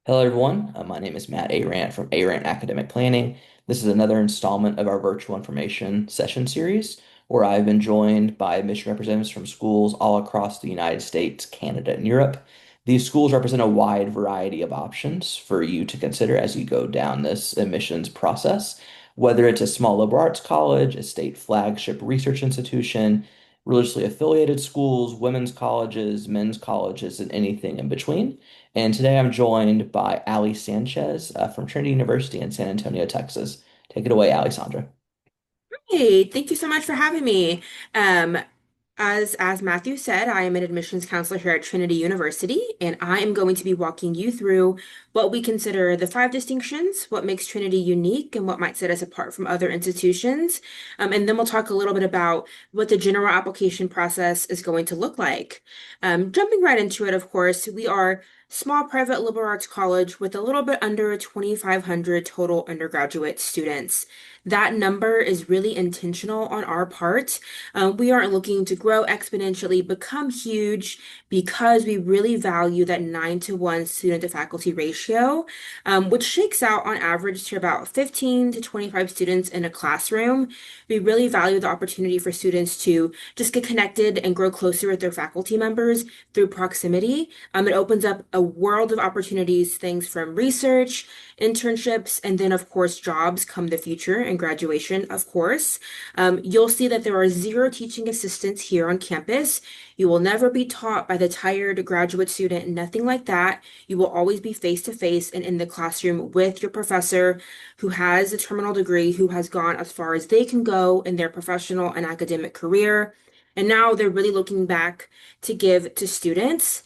Hello, everyone. My name is Matt Arant from Arant Academic Planning. This is another installment of our virtual information session series, where I've been joined by admission representatives from schools all across the United States, Canada, and Europe. These schools represent a wide variety of options for you to consider as you go down this admissions process, whether it's a small liberal arts college, a state flagship research institution, religiously affiliated schools, women's colleges, men's colleges, and anything in between. And today I'm joined by Ali Sanchez from Trinity University in San Antonio, Texas. Take it away, Alisandra. Hey, thank you so much for having me. Um, as Matthew said, I am an admissions counselor here at Trinity University, and I am going to be walking you through what we consider the five distinctions, what makes Trinity unique, and what might set us apart from other institutions. And then we'll talk a little bit about what the general application process is going to look like. Jumping right into it, of course, we are small private liberal arts college with a little bit under 2,500 total undergraduate students. That number is really intentional on our part. We aren't looking to grow exponentially, become huge, because we really value that 9-to-1 student to faculty ratio, which shakes out on average to about 15 to 25 students in a classroom. We really value the opportunity for students to just get connected and grow closer with their faculty members through proximity. It opens up a world of opportunities, things from research, internships, and then, of course, jobs come the future and graduation, of course. You'll see that there are zero teaching assistants here on campus. You will never be taught by the tired graduate student, nothing like that. You will always be face to face and in the classroom with your professor who has a terminal degree, who has gone as far as they can go in their professional and academic career. And now they're really looking back to give to students.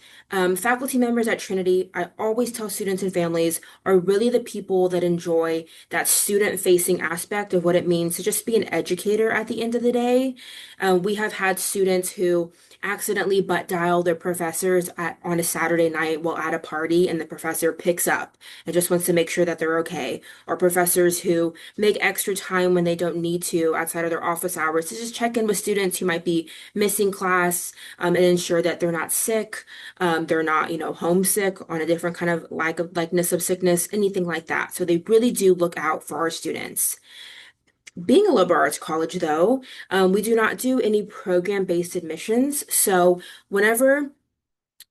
Faculty members at Trinity, I always tell students and families, are really the people that enjoy that student-facing aspect of what it means to just be an educator at the end of the day. We have had students who accidentally butt dial their professors on a Saturday night while at a party, and the professor picks up and just wants to make sure that they're okay. Or professors who make extra time when they don't need to outside of their office hours to just check in with students who might be missing class, and ensure that they're not sick, they're not, homesick on a different kind of likeness of sickness, anything like that. So they really do look out for our students. Being a liberal arts college, though, we do not do any program-based admissions. So whenever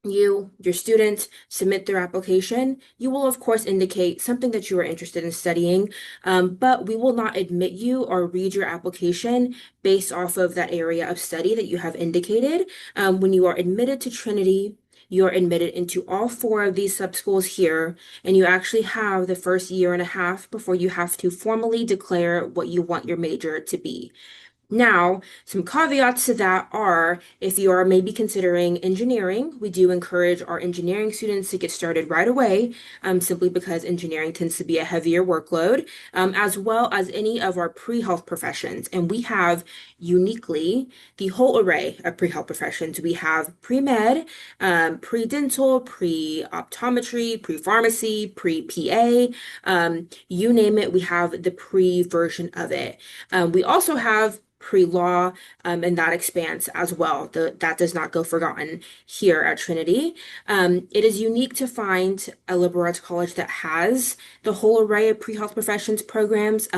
your student submit their application, you will of course indicate something that you are interested in studying, but we will not admit you or read your application based off of that area of study that you have indicated. When you are admitted to Trinity, you are admitted into all four of these sub schools here, and you actually have the first year and a half before you have to formally declare what you want your major to be. Now, some caveats to that are if you are maybe considering engineering, we do encourage our engineering students to get started right away, simply because engineering tends to be a heavier workload, as well as any of our pre-health professions. And we have uniquely the whole array of pre-health professions. We have pre-med, pre-dental, pre-optometry, pre-pharmacy, pre-PA, you name it, we have the pre version of it. We also have pre-law, and that expands as well. That does not go forgotten here at Trinity. It is unique to find a liberal arts college that has the whole array of pre-health professions programs.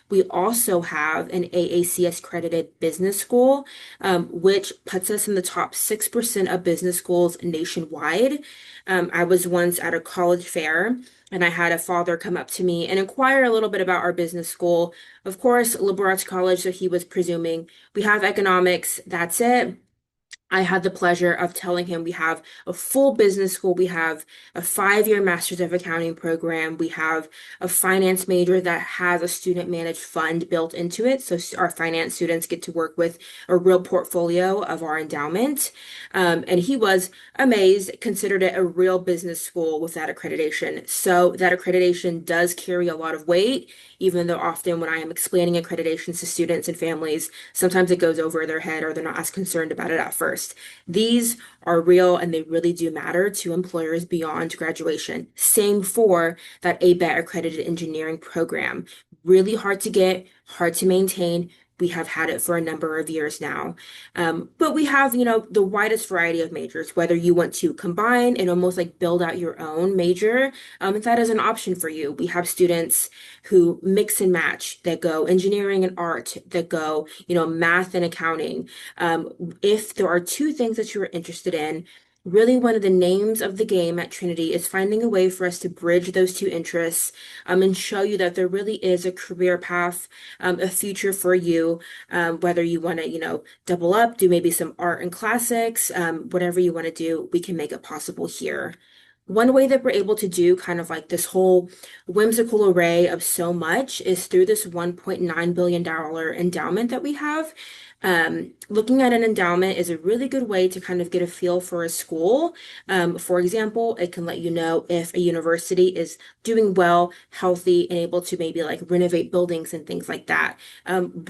We also have an AACS accredited business school, which puts us in the top 6% of business schools nationwide. I was once at a college fair, and I had a father come up to me and inquire a little bit about our business school. Of course, liberal arts college, so he was presuming we have economics, that's it. I had the pleasure of telling him we have a full business school. We have a 5-year Master's of Accounting program. We have a finance major that has a student managed fund built into it. So our finance students get to work with a real portfolio of our endowment. And he was amazed, considered it a real business school with that accreditation. So that accreditation does carry a lot of weight, even though often when I am explaining accreditations to students and families, sometimes it goes over their head or they're not as concerned about it at first. These are real and they really do matter to employers beyond graduation. Same for that ABET accredited engineering program. Really hard to get, hard to maintain, We have had it for a number of years now. But we have, the widest variety of majors, whether you want to combine and almost like build out your own major, if that is an option for you. We have students who mix and match that go engineering and art, that go, math and accounting. If there are two things that you're interested in, really one of the names of the game at Trinity is finding a way for us to bridge those two interests, and show you that there really is a career path, a future for you, whether you want to, double up, do maybe some art and classics, whatever you want to do, we can make it possible here. One way that we're able to do kind of like this whole whimsical array of so much is through this $1.9 billion endowment that we have. Looking at an endowment is a really good way to kind of get a feel for a school. For example, it can let you know if a university is doing well, healthy, and able to maybe like renovate buildings and things like that.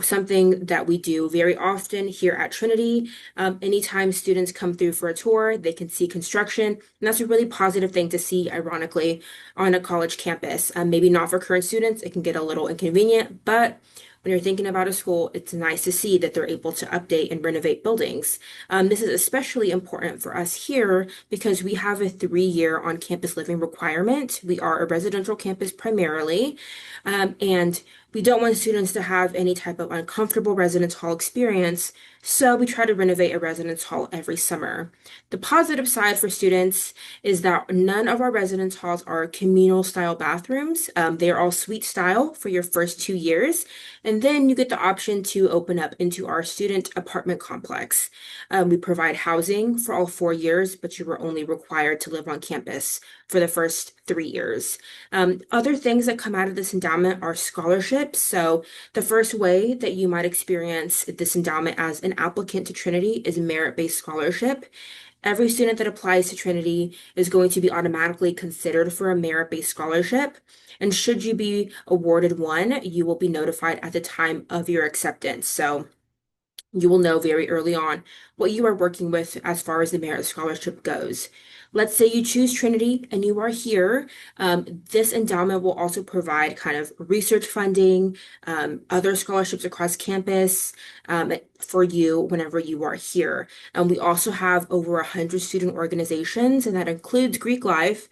Something that we do very often here at Trinity. Anytime students come through for a tour, they can see construction, and that's a really positive thing to see, ironically, on a college campus. Maybe not for current students, it can get a little inconvenient, but when you're thinking about a school, it's nice to see that they're able to update and renovate buildings. This is especially important for us here because we have a 3-year on-campus living requirement. We are a residential campus primarily, and we don't want students to have any type of uncomfortable residence hall experience, so we try to renovate a residence hall every summer. The positive side for students is that none of our residence halls are communal style bathrooms. They are all suite style for your first 2 years. And then you get the option to open up into our student apartment complex. We provide housing for all 4 years, but you are only required to live on campus for the first 3 years. Other things that come out of this endowment are scholarships. So the first way that you might experience this endowment as an applicant to Trinity is merit-based scholarship. Every student that applies to Trinity is going to be automatically considered for a merit-based scholarship. And should you be awarded one, you will be notified at the time of your acceptance. So you will know very early on what you are working with as far as the merit scholarship goes. Let's say you choose Trinity and you are here. This endowment will also provide kind of research funding, other scholarships across campus, for you whenever you are here. We also have over 100 student organizations, and that includes Greek life.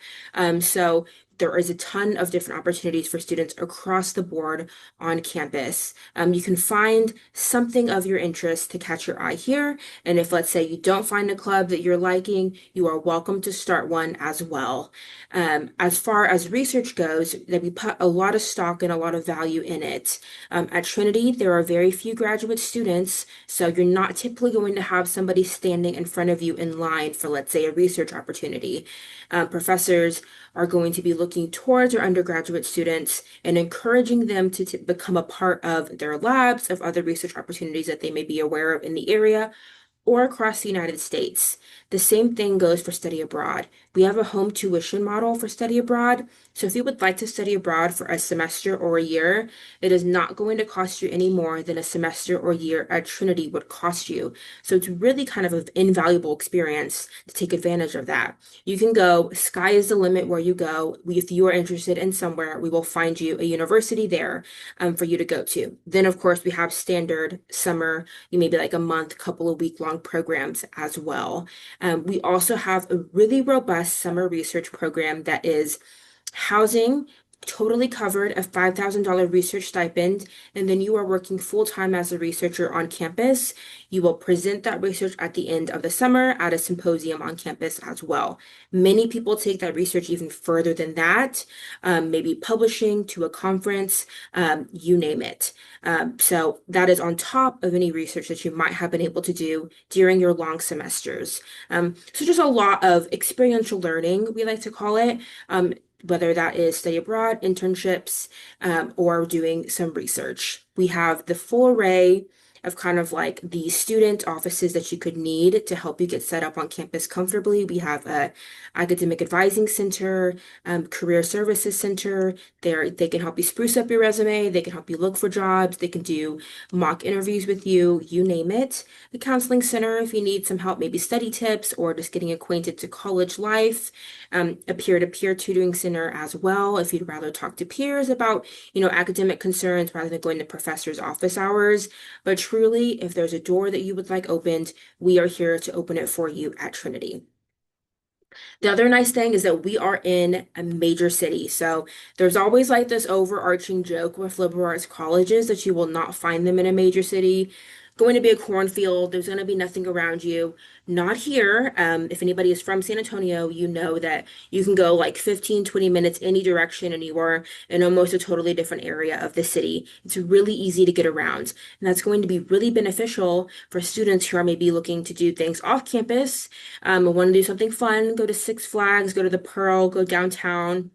So there is a ton of different opportunities for students across the board on campus. You can find something of your interest to catch your eye here. And if, let's say, you don't find a club that you're liking, you are welcome to start one as well. As far as research goes, that we put a lot of stock and a lot of value in it. At Trinity, there are very few graduate students, so you're not typically going to have somebody standing in front of you in line for, let's say, a research opportunity. Professors are going to be looking towards our undergraduate students and encouraging them to become a part of their labs, of other research opportunities that they may be aware of in the area or across the United States. The same thing goes for study abroad. We have a home tuition model for study abroad. So if you would like to study abroad for a semester or a year, it is not going to cost you any more than a semester or year at Trinity would cost you. So it's really kind of an invaluable experience to take advantage of that. You can go, sky is the limit where you go. If you are interested in somewhere, we will find you a university there, for you to go to. Then, of course, we have standard summer, you maybe like a month, couple of week-long programs as well. We also have a really robust summer research program that is housing totally covered, a $5,000 research stipend, and then you are working full-time as a researcher on campus. You will present that research at the end of the summer at a symposium on campus as well. Many people take that research even further than that, maybe publishing to a conference, you name it. So that is on top of any research that you might have been able to do during your long semesters. So just a lot of experiential learning, we like to call it. Whether that is study abroad, internships, or doing some research. We have the full array of kind of like the student offices that you could need to help you get set up on campus comfortably. We have a academic advising center, career services center. They can help you spruce up your resume. They can help you look for jobs. They can do mock interviews with you, you name it. The counseling center, if you need some help, maybe study tips or just getting acquainted to college life. A peer-to-peer tutoring center as well, if you'd rather talk to peers about, academic concerns rather than going to professors' office hours. But truly, if there's a door that you would like opened, we are here to open it for you at Trinity. The other nice thing is that we are in a major city. So there's always like this overarching joke with liberal arts colleges that you will not find them in a major city. Going to be a cornfield, there's going to be nothing around you. Not here. If anybody is from San Antonio, you know that you can go like 15, 20 minutes any direction and you are in almost a totally different area of the city. It's really easy to get around. And that's going to be really beneficial for students who are maybe looking to do things off campus, want to do something fun, go to Six Flags, go to the Pearl, go downtown,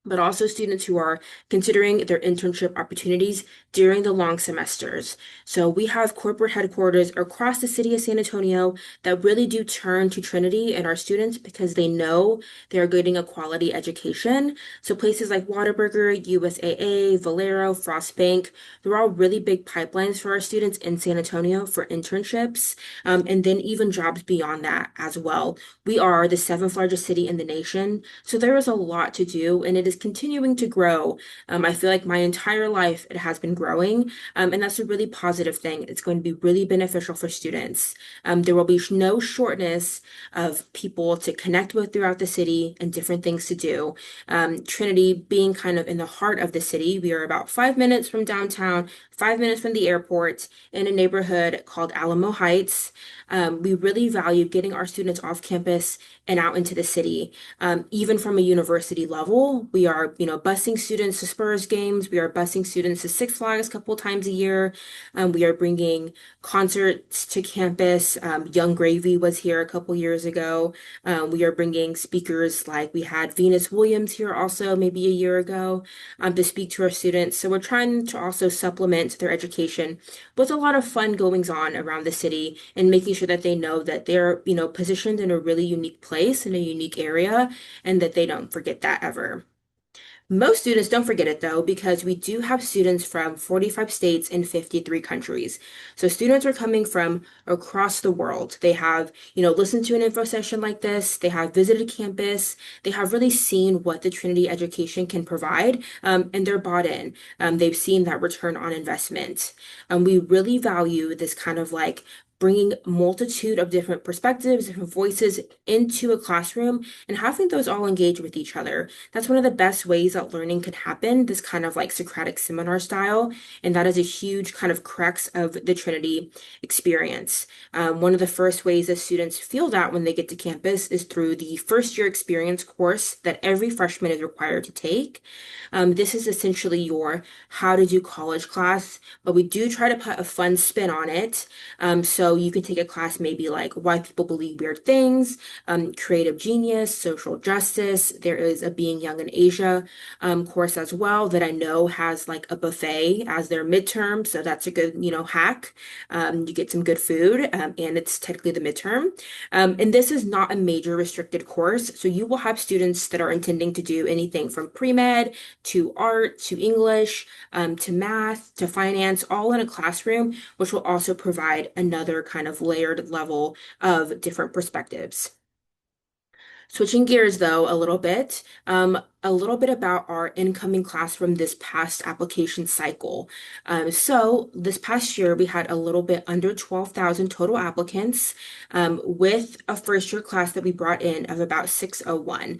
but also students who are considering their internship opportunities during the long semesters. So we have corporate headquarters across the city of San Antonio that really do turn to Trinity and our students because they know they are getting a quality education. So places like Whataburger, USAA, Valero, Frost Bank, they're all really big pipelines for our students in San Antonio for internships, and then even jobs beyond that as well. We are the seventh largest city in the nation, so there is a lot to do, and it is continuing to grow. I feel like my entire life it has been growing, and that's a really positive thing. It's going to be really beneficial for students. There will be no shortness of people to connect with throughout the city and different things to do. Trinity being kind of in the heart of the city, we are about 5 minutes from downtown, 5 minutes from the airport, in a neighborhood called Alamo Heights. We really value getting our students off campus and out into the city. Even from a university level, we are, busing students to Spurs games. We are busing students to Six Flags a couple times a year. We are bringing concerts to campus. Young Gravy was here a couple years ago. We are bringing speakers like we had Venus Williams here also maybe a year ago, to speak to our students. So we're trying to also supplement their education with a lot of fun goings on around the city and making sure that they know that they're, positioned in a really unique place in a unique area and that they don't forget that ever. Most students don't forget it though, because we do have students from 45 states and 53 countries. So students are coming from across the world. They have, listened to an info session like this. They have visited campus. They have really seen what the Trinity education can provide, and they're bought in. They've seen that return on investment. We really value this kind of like bringing multitude of different perspectives, different voices into a classroom and having those all engage with each other. That's one of the best ways that learning can happen, this kind of like Socratic seminar style. And that is a huge kind of crux of the Trinity experience. One of the first ways that students feel that when they get to campus is through the first year experience course that every freshman is required to take. This is essentially your how to do college class, but we do try to put a fun spin on it. So you can take a class maybe like why people believe weird things, creative genius, social justice. There is a Being Young in Asia course as well that I know has like a buffet as their midterm. So that's a good, hack. You get some good food, and it's technically the midterm. And this is not a major restricted course. So you will have students that are intending to do anything from pre-med to art to English, to math to finance, all in a classroom, which will also provide another kind of layered level of different perspectives. Switching gears though a little bit about our incoming class from this past application cycle. So this past year we had a little bit under 12,000 total applicants, with a first year class that we brought in of about 601.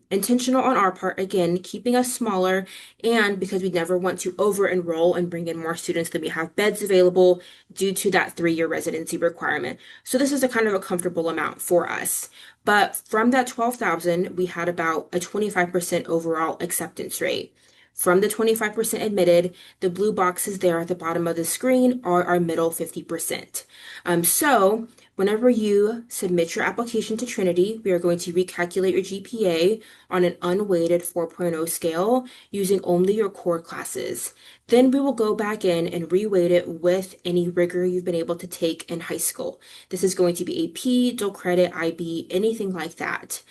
Intentional on our part, again, keeping us smaller and because we never want to over enroll and bring in more students than we have beds available due to that 3-year residency requirement. So this is a kind of a comfortable amount for us. But from that 12,000, we had about a 25% overall acceptance rate. From the 25% admitted, the blue boxes there at the bottom of the screen are our middle 50%. So Whenever you submit your application to Trinity, we are going to recalculate your GPA on an unweighted 4.0 scale using only your core classes. Then we will go back in and reweight it with any rigor you've been able to take in high school. This is going to be AP, dual credit, IB, anything like that.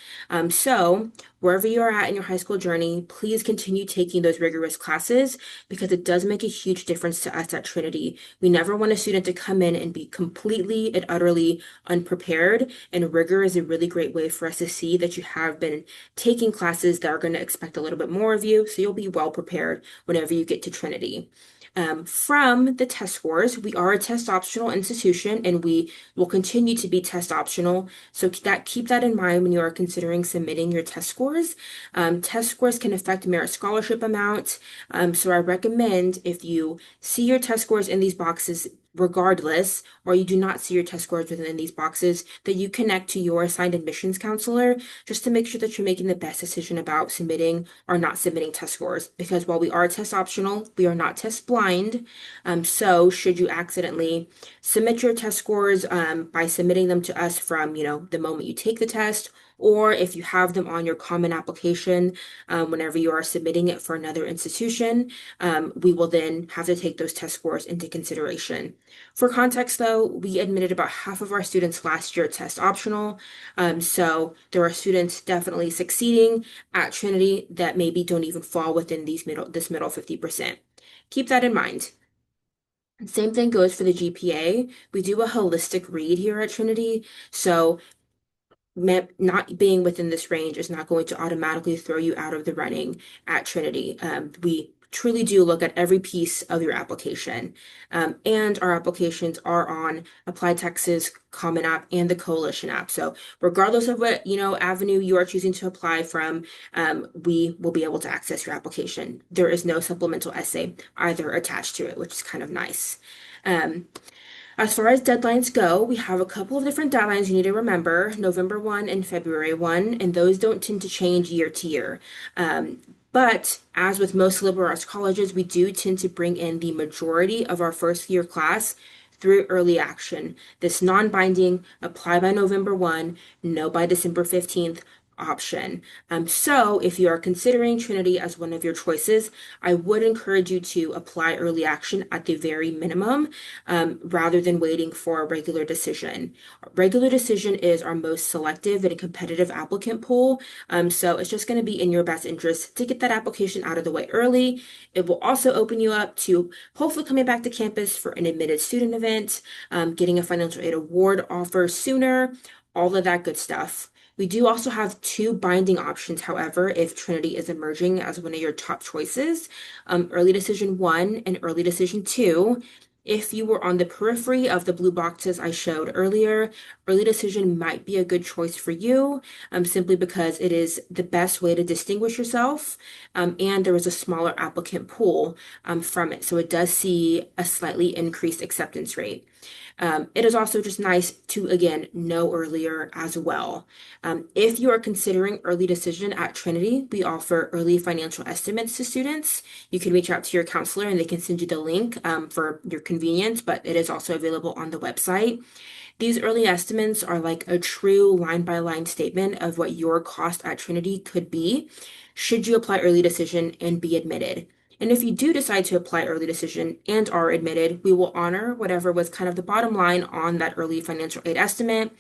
So wherever you are at in your high school journey, please continue taking those rigorous classes because it does make a huge difference to us at Trinity. We never want a student to come in and be completely and utterly unprepared, and rigor is a really great way for us to see that you have been taking classes that are going to expect a little bit more of you, so you'll be well prepared whenever you get to Trinity. From the test scores, we are a test optional institution and we will continue to be test optional. So keep that in mind when you are considering submitting your test scores. Test scores can affect merit scholarship amount. So I recommend if you see your test scores in these boxes regardless, or you do not see your test scores within these boxes, that you connect to your assigned admissions counselor just to make sure that you're making the best decision about submitting or not submitting test scores. Because while we are test optional, we are not test blind. So should you accidentally submit your test scores by submitting them to us from, the moment you take the test, or if you have them on your common application, whenever you are submitting it for another institution, we will then have to take those test scores into consideration. For context, though, we admitted about half of our students last year test optional. So there are students definitely succeeding at Trinity that maybe don't even fall within this middle 50%. Keep that in mind. Same thing goes for the GPA. We do a holistic read here at Trinity. So not being within this range is not going to automatically throw you out of the running at Trinity. We truly do look at every piece of your application. And our applications are on Apply Texas, Common App, and the Coalition app. So regardless of what, avenue you are choosing to apply from, we will be able to access your application. There is no supplemental essay either attached to it, which is kind of nice. Um, as far as deadlines go, we have a couple of different deadlines you need to remember, November 1 and February 1, and those don't tend to change year to year. But as with most liberal arts colleges, we do tend to bring in the majority of our first year class through early action. This non-binding, apply by November 1, no by December 15th option. So if you are considering Trinity as one of your choices, I would encourage you to apply early action at the very minimum, rather than waiting for a regular decision. Regular decision is our most selective and competitive applicant pool. So it's just going to be in your best interest to get that application out of the way early. It will also open you up to hopefully coming back to campus for an admitted student event, getting a financial aid award offer sooner, all of that good stuff. We do also have two binding options, however, if Trinity is emerging as one of your top choices, early decision 1 and early decision 2. If you were on the periphery of the blue boxes I showed earlier, early decision might be a good choice for you, simply because it is the best way to distinguish yourself, and there is a smaller applicant pool from it. So it does see a slightly increased acceptance rate. It is also just nice to, again, know earlier as well. If you are considering early decision at Trinity, we offer early financial estimates to students. You can reach out to your counselor and they can send you the link for your convenience, but it is also available on the website. These early estimates are like a true line-by-line statement of what your cost at Trinity could be should you apply early decision and be admitted. And if you do decide to apply early decision and are admitted, we will honor whatever was kind of the bottom line on that early financial aid estimate.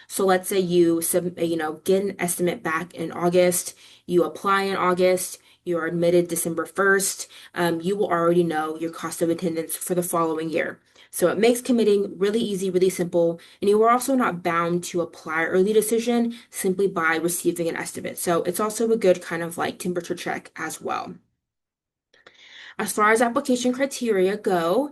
So let's say get an estimate back in August, you apply in August, you are admitted December 1st, you will already know your cost of attendance for the following year. So it makes committing really easy, really simple, and you are also not bound to apply early decision simply by receiving an estimate. So it's also a good kind of like temperature check as well. As far as application criteria go,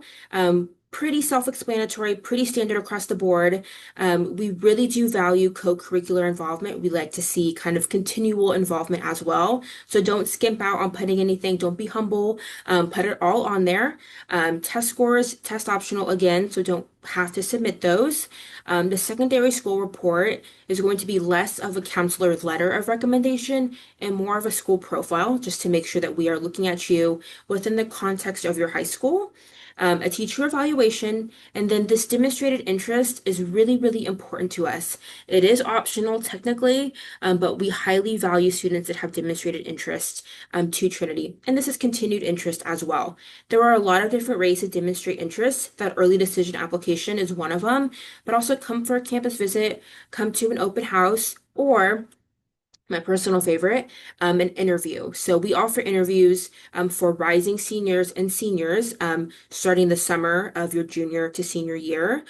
pretty self-explanatory, pretty standard across the board. We really do value co-curricular involvement. We like to see kind of continual involvement as well. So don't skimp out on putting anything. Don't be humble. Put it all on there. Test scores, test optional again, so don't have to submit those. The secondary school report is going to be less of a counselor's letter of recommendation and more of a school profile, just to make sure that we are looking at you within the context of your high school. a teacher evaluation, and then this demonstrated interest is really, really important to us. It is optional technically, but we highly value students that have demonstrated interest to Trinity. And this is continued interest as well. There are a lot of different ways to demonstrate interest. That early decision application is one of them, but also come for a campus visit, come to an open house, or my personal favorite, an interview. So we offer interviews for rising seniors and seniors starting the summer of your junior to senior year.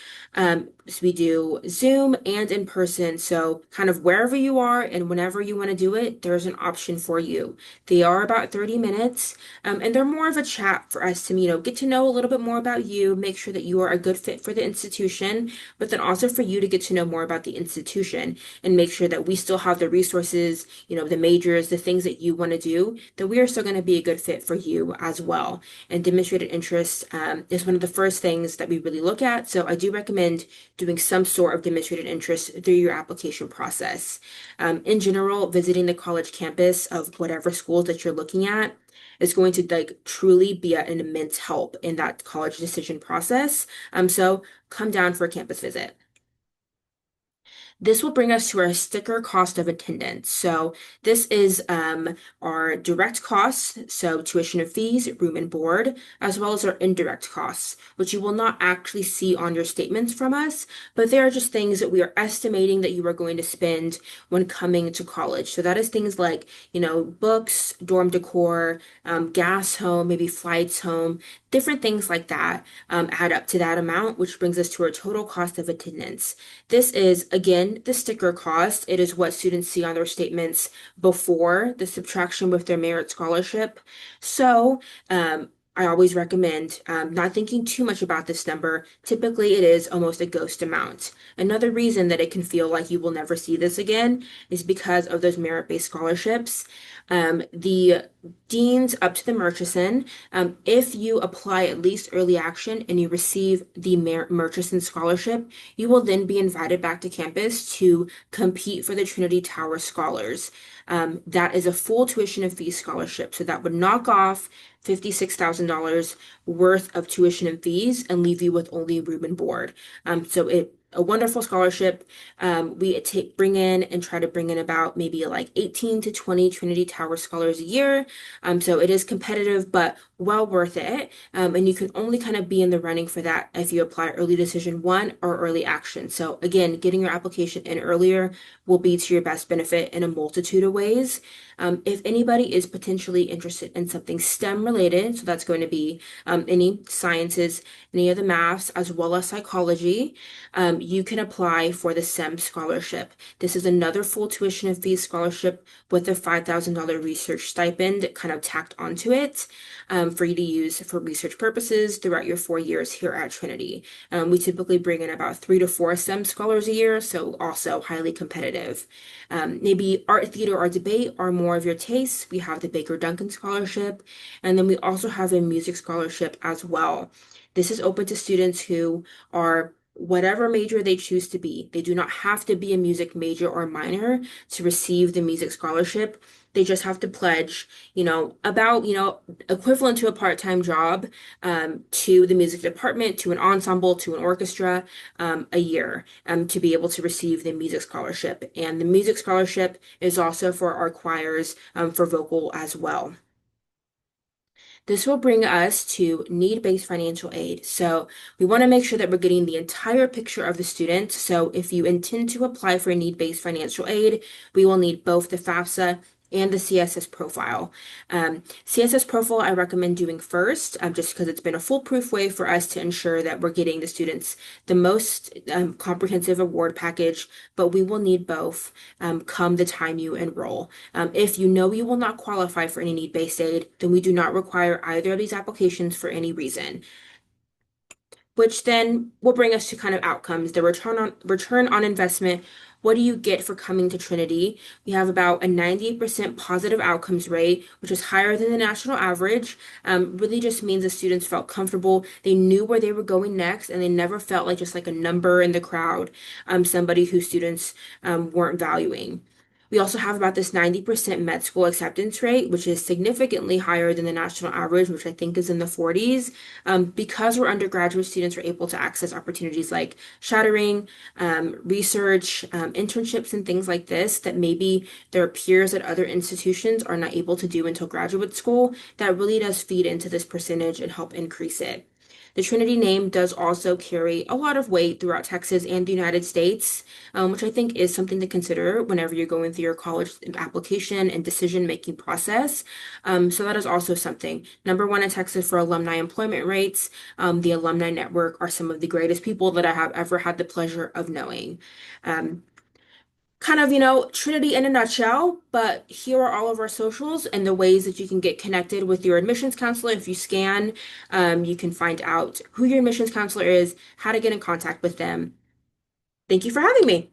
So we do Zoom and in person. So kind of wherever you are and whenever you want to do it, there's an option for you. They are about 30 minutes, and they're more of a chat for us to, get to know a little bit more about you, make sure that you are a good fit for the institution, but then also for you to get to know more about the institution and make sure that we still have the resources, the majors, the things that you want to do, that we are still going to be a good fit for you as well. And demonstrated interest is one of the first things that we really look at. So I do recommend doing some sort of demonstrated interest through your application process. In general, visiting the college campus of whatever schools that you're looking at is going to like truly be an immense help in that college decision process. So come down for a campus visit. This will bring us to our sticker cost of attendance. So this is our direct costs, so tuition and fees, room and board, as well as our indirect costs, which you will not actually see on your statements from us, but they are just things that we are estimating that you are going to spend when coming to college. So that is things like, books, dorm decor, gas home, maybe flights home, different things like that add up to that amount, which brings us to our total cost of attendance. This is, again, the sticker cost. It is what students see on their statements before the subtraction with their merit scholarship. So, I always recommend not thinking too much about this number. Typically, it is almost a ghost amount. Another reason that it can feel like you will never see this again is because of those merit-based scholarships. The deans up to the Murchison, if you apply at least early action and you receive the Murchison scholarship, you will then be invited back to campus to compete for the Trinity Tower Scholars. That is a full tuition and fee scholarship. So that would knock off $56,000 worth of tuition and fees and leave you with only room and board. A wonderful scholarship. We bring in and try to bring in about maybe like 18 to 20 Trinity Tower Scholars a year. So it is competitive, but well worth it. And you can only kind of be in the running for that if you apply early decision one or early action. So again, getting your application in earlier will be to your best benefit in a multitude of ways. If anybody is potentially interested in something STEM related, so that's going to be any sciences, any of the maths, as well as psychology, you can apply for the STEM scholarship. This is another full tuition and fees scholarship with a $5,000 research stipend kind of tacked onto it for you to use for research purposes throughout your 4 years here at Trinity. We typically bring in about 3 to 4 STEM scholars a year, so also highly competitive. Maybe art, theater, or debate are more of your taste. We have the Baker Duncan Scholarship, and then we also have a music scholarship as well. This is open to students who are whatever major they choose to be. They do not have to be a music major or minor to receive the music scholarship. They just have to pledge, about, equivalent to a part-time job, to the music department, to an ensemble, to an orchestra, a year, to be able to receive the music scholarship. And the music scholarship is also for our choirs, for vocal as well. This will bring us to need-based financial aid. So we want to make sure that we're getting the entire picture of the student. So if you intend to apply for need-based financial aid, we will need both the FAFSA and the CSS profile. CSS profile I recommend doing first, just because it's been a foolproof way for us to ensure that we're getting the students the most comprehensive award package, but we will need both come the time you enroll. If you know you will not qualify for any need-based aid, then we do not require either of these applications for any reason, which then will bring us to kind of outcomes, the return on investment. What do you get for coming to Trinity? We have about a 98% positive outcomes rate, which is higher than the national average. Really just means the students felt comfortable. They knew where they were going next, and they never felt like just like a number in the crowd, somebody who students weren't valuing. We also have about this 90% med school acceptance rate, which is significantly higher than the national average, which I think is in the 40s. Because we're undergraduate students, we're able to access opportunities like shadowing, research, internships, and things like this that maybe their peers at other institutions are not able to do until graduate school. That really does feed into this percentage and help increase it. The Trinity name does also carry a lot of weight throughout Texas and the United States, which I think is something to consider whenever you're going through your college application and decision-making process. So that is also something. Number one in Texas for alumni employment rates. The alumni network are some of the greatest people that I have ever had the pleasure of knowing. Um, Kind of, Trinity in a nutshell, but here are all of our socials and the ways that you can get connected with your admissions counselor. If you scan, you can find out who your admissions counselor is, how to get in contact with them. Thank you for having me.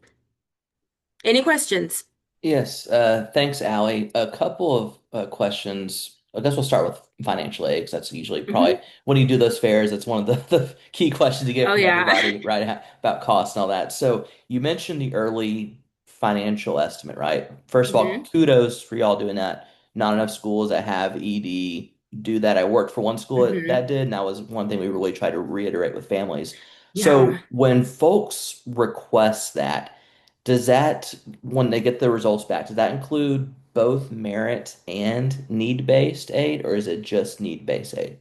Any questions? Yes, thanks, Allie. A couple of questions. I guess we'll start with financial aid, 'cause that's usually probably Hmm. when you do those fairs, that's one of the key questions you get Oh, from yeah. everybody, right? About costs and all that. So you mentioned the early financial estimate, right? First of all, Hmm. kudos for y'all doing that. Not enough schools that have ED do that. I worked for one school Hmm. that did, and that was one thing we really try to reiterate with families. So Yeah. when folks request that, does that, when they get the results back, does that include both merit and need-based aid, or is it just need-based aid?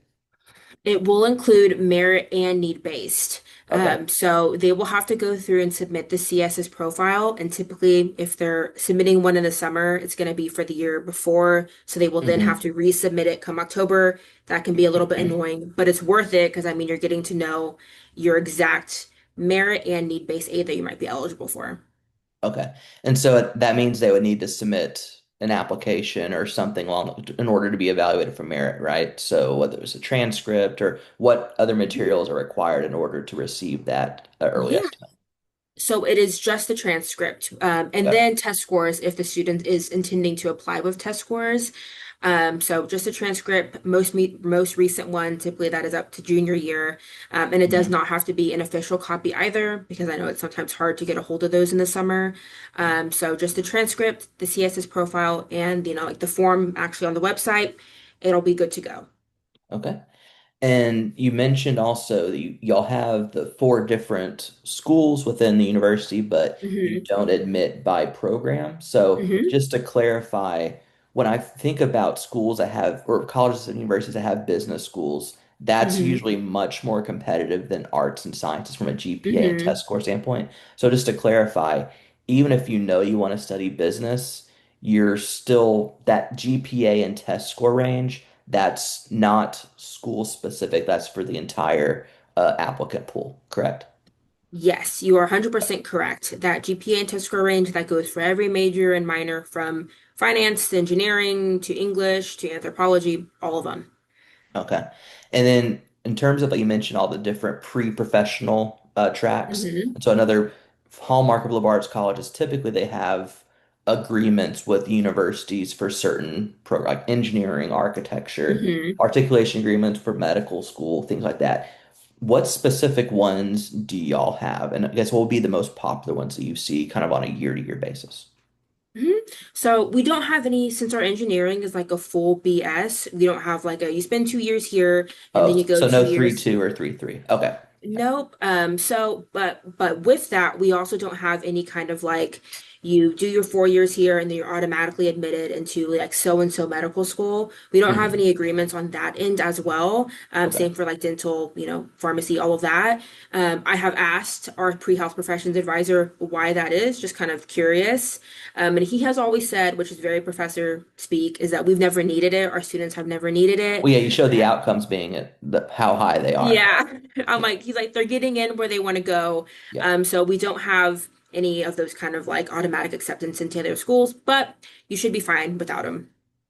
It will include merit and need-based. Okay. So they will have to go through and submit the CS's profile. And typically, if they're submitting one in the summer, it's going to be for the year before. So they will then have Hmm. to resubmit it come October. That can be a little bit annoying, but it's worth it because I mean, you're getting to know your exact merit and need-based aid that you might be eligible for. Okay. And so that means they would need to submit an application or something along in order to be evaluated for merit, right? So whether it's a transcript or what other Mhm. materials are required in order to receive that early Yeah. estimate. So it is just the transcript, and Okay. then test scores if the student is intending to apply with test scores. So just a transcript, most recent one, typically that is up to junior year, and it does Hmm. not have to be an official copy either because I know it's sometimes hard to get a hold of those in the summer. So just the transcript, the CSS profile, and like the form actually on the website, it'll be good to go. Okay. And you mentioned also that y'all have the four different schools within the university, but you Hmm. don't admit by program. So Hmm. just to clarify, when I think about schools that have, or colleges and universities that have business schools, that's Hmm. usually much more competitive than arts and sciences from a GPA and Hmm. test score standpoint. So just to clarify, even if you know you want to study business, you're still that GPA and test score range. That's not school specific. That's for the entire applicant pool, correct? Yes, you are 100% correct. That GPA and test score range that goes for every major and minor from finance to engineering to English to anthropology, all of them. Okay. And then in terms of like you mentioned all the different pre-professional tracks. Hmm. And so another hallmark of liberal arts colleges, typically they have agreements with universities for certain like engineering, architecture, Hmm. articulation agreements for medical school, things like that. What specific ones do y'all have? And I guess what would be the most popular ones that you see kind of on a year-to-year basis? Hmm. So we don't have any, since our engineering is like a full BS, we don't have like you spend 2 years here and then Oh, you go so two no years 3-2 or 3-3. Okay. Nope. But with that, we also don't have any kind of like you do your 4 years here and then you're automatically admitted into like so and so medical school. We don't have Mhm. any agreements on that end as well. Okay. Same for like dental, pharmacy, all of that. I have asked our pre-health professions advisor why that is, just kind of curious. And he has always said, which is very professor speak, is that we've never needed it. Our students have never needed it. Well, yeah, you showed the outcomes being how high they are. Yeah. I'm Yeah. like, he's like, they're getting in where they want to go. Yeah. So we don't have any of those kind of like automatic acceptance into their schools, but you should be fine without them.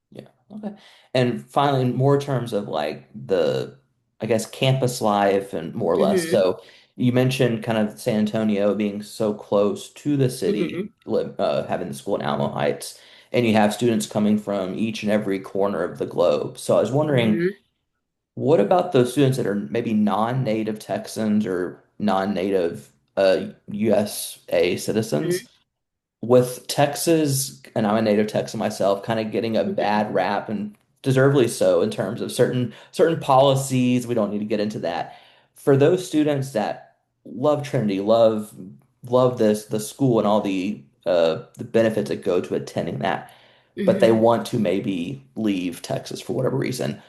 Yeah. Okay. And finally, in more terms of like I guess, campus life and more or less. Hmm. So you mentioned kind of San Antonio being so close to the city, Hmm. having the school in Alamo Heights, and you have students coming from each and every corner of the globe. So I was wondering, Hmm. what about those students that are maybe non-native Texans or non-native USA Hmm. citizens? with Texas, and I'm a native Texan myself, kind of getting a Mhm. bad rap and deservedly so in terms of certain policies. We don't need to get into that. For those students that love Trinity, love the school and all the benefits that go to attending that, but they Mhm. want to maybe leave Texas for whatever reason.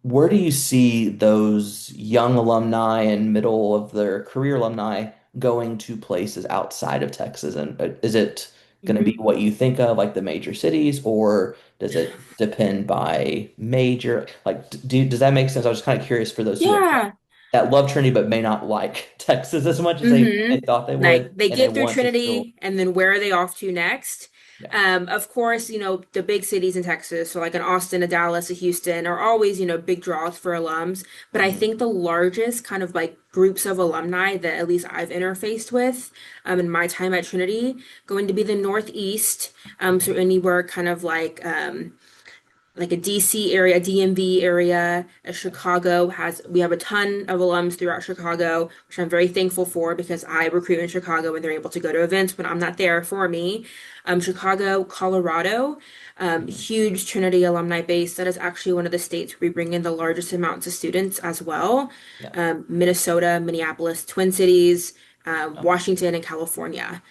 Where do you see those young alumni and middle of their career alumni going to places outside of Texas? And is it going to be Mhm. what you think of, like the major cities, or does it depend by major? Like, does that make sense? I was just kind of curious for those students Yeah. that love Trinity but may not like Texas as much as they hmm thought they would, Like they and they get through want to still, Trinity, and then where are they off to next? yeah. Of course, the big cities in Texas, so like an Austin, a Dallas, a Houston, are always, big draws for alums. But I Mhm. think the largest kind of like groups of alumni that at least I've interfaced with, in my time at Trinity, going to be the Northeast. So anywhere kind of like a DC area, DMV area, Chicago we have a ton of alums throughout Chicago, which I'm very thankful for because I recruit in Chicago and they're able to go to events when I'm not there for me. Chicago, Colorado, Mhm. huge Trinity alumni base. That is actually one of the states where we bring in the largest amounts of students as well. Yeah. Minnesota, Minneapolis, Twin Cities, Okay. Washington, and California.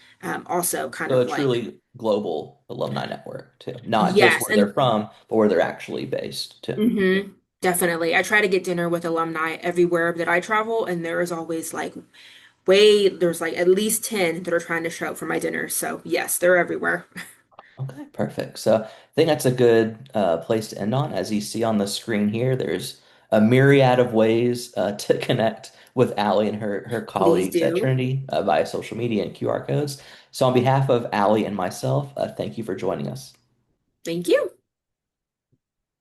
Also kind So a of like truly global alumni network too, not just yes, where they're and from, but where they're actually based too. Definitely. I try to get dinner with alumni everywhere that I travel, and there is always there's like at least 10 that are trying to show up for my dinner. So, yes, they're everywhere. Okay, perfect. So I think that's a good place to end on. As you see on the screen here, there's a myriad of ways to connect with Allie and her Please colleagues at do. Trinity via social media and QR codes. So on behalf of Allie and myself, thank you for joining us. Thank you.